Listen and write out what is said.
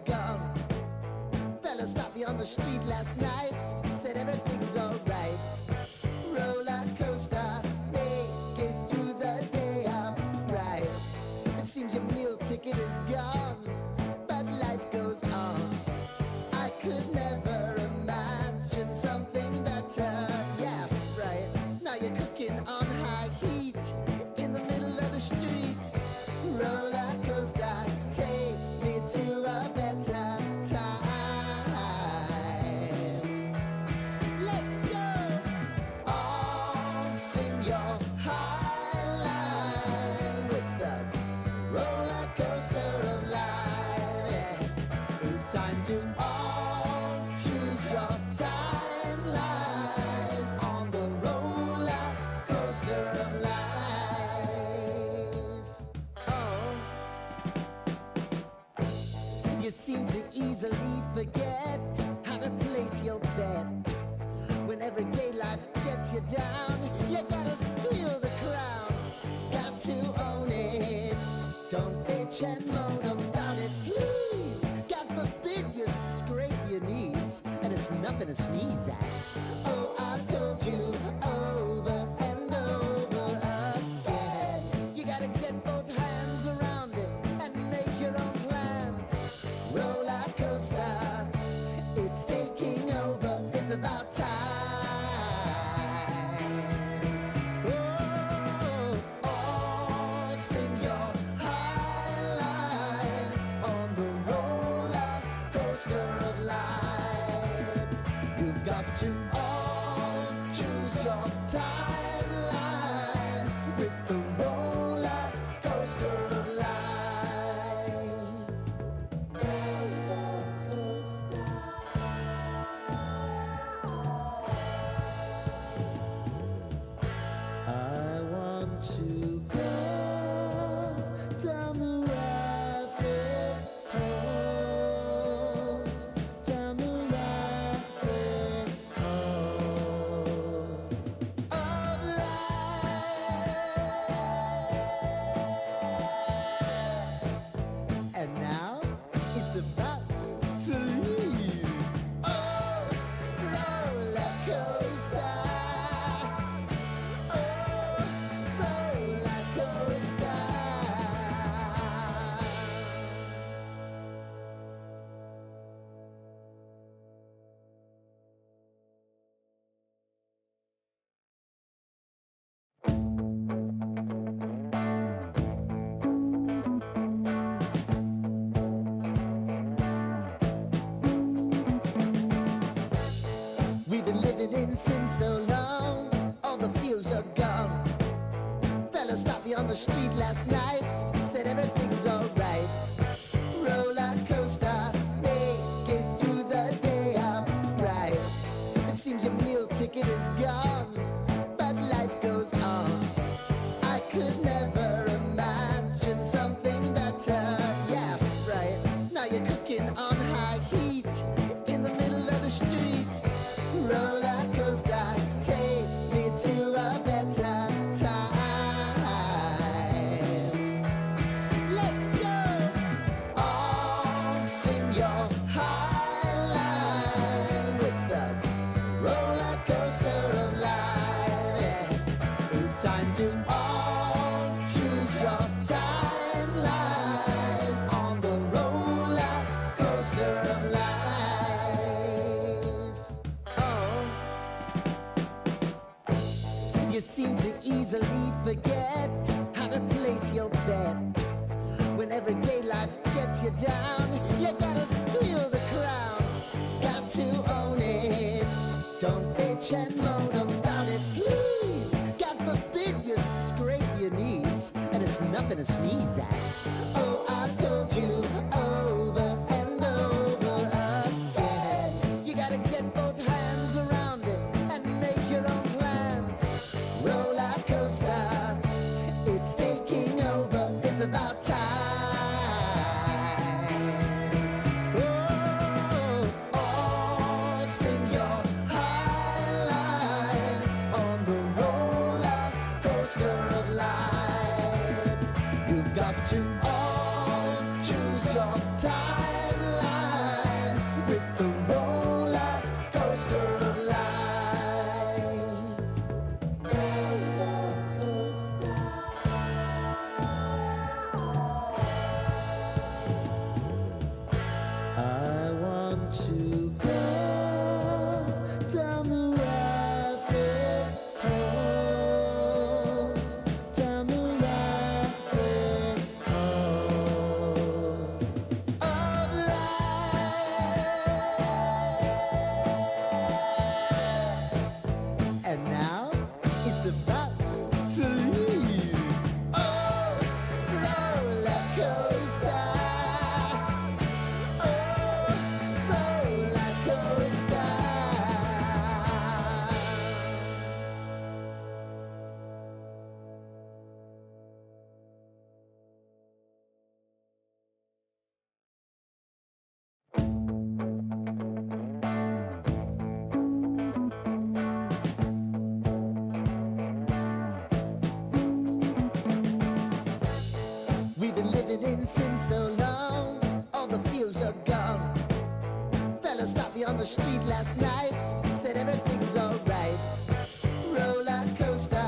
gone. Fella stopped me on the street last night, said everything's alright. Roller coaster, make it through the day, I'm right. It seems your meal ticket is gone, but life goes on. I could never imagine something better. Yeah, right. Now you're cooking on high heat in the middle of the street. Roller coaster, take me to a better time. Let's go. All sing your high line with the roller coaster of life. Yeah. It's time to all choose your timeline on the roller coaster of life. Oh, you seem to easily forget how to place your bet. When everyday life gets you down, you gotta steal the crown. Got to own it. Don't bitch and moan about it, please. God forbid you scrape your knees, and it's nothing to sneeze at. Oh, I've told you over and over again. You gotta get both hands around it and make your own plans. Roller coaster, it's taking over. It's about time. Oh, sing your high line on the roller coaster of life. You've got to all choose your timeline with the roller coaster of life. Roller coaster. I want to go down the rabbit hole, down the rabbit hole of life. And now it's about to leave. Oh, roller coaster. Oh, roller coaster. We've been living in sin so long, all the feels are gone. Fella stopped me on the street last night, said everything's alright. Roller coaster, make it through the day, I'm right. It seems your meal ticket is gone, but life goes on. I could never imagine something better. Yeah, right. Now you're cooking on high heat in the middle of the street. Roller coaster, take me to a better time. Let's go. All sing your high line with the roller coaster of life. Yeah. It's time to all choose your timeline on the roller coaster of life. Oh, you seem to easily forget how to place your bet. When everyday life gets you down, you gotta steal the crown. Got to own it. Don't bitch and moan about it, please. God forbid you scrape your knees, and it's nothing to sneeze at. Oh, I've told you over and over again. You gotta get both hands around it and make your own plans. Roller coaster, it's taking over. It's about time. Oh, sing your high line on the roller coaster of life. You've got to in sin so long, all the feels are gone. Fella stopped me on the street last night, said everything's alright. Roller coaster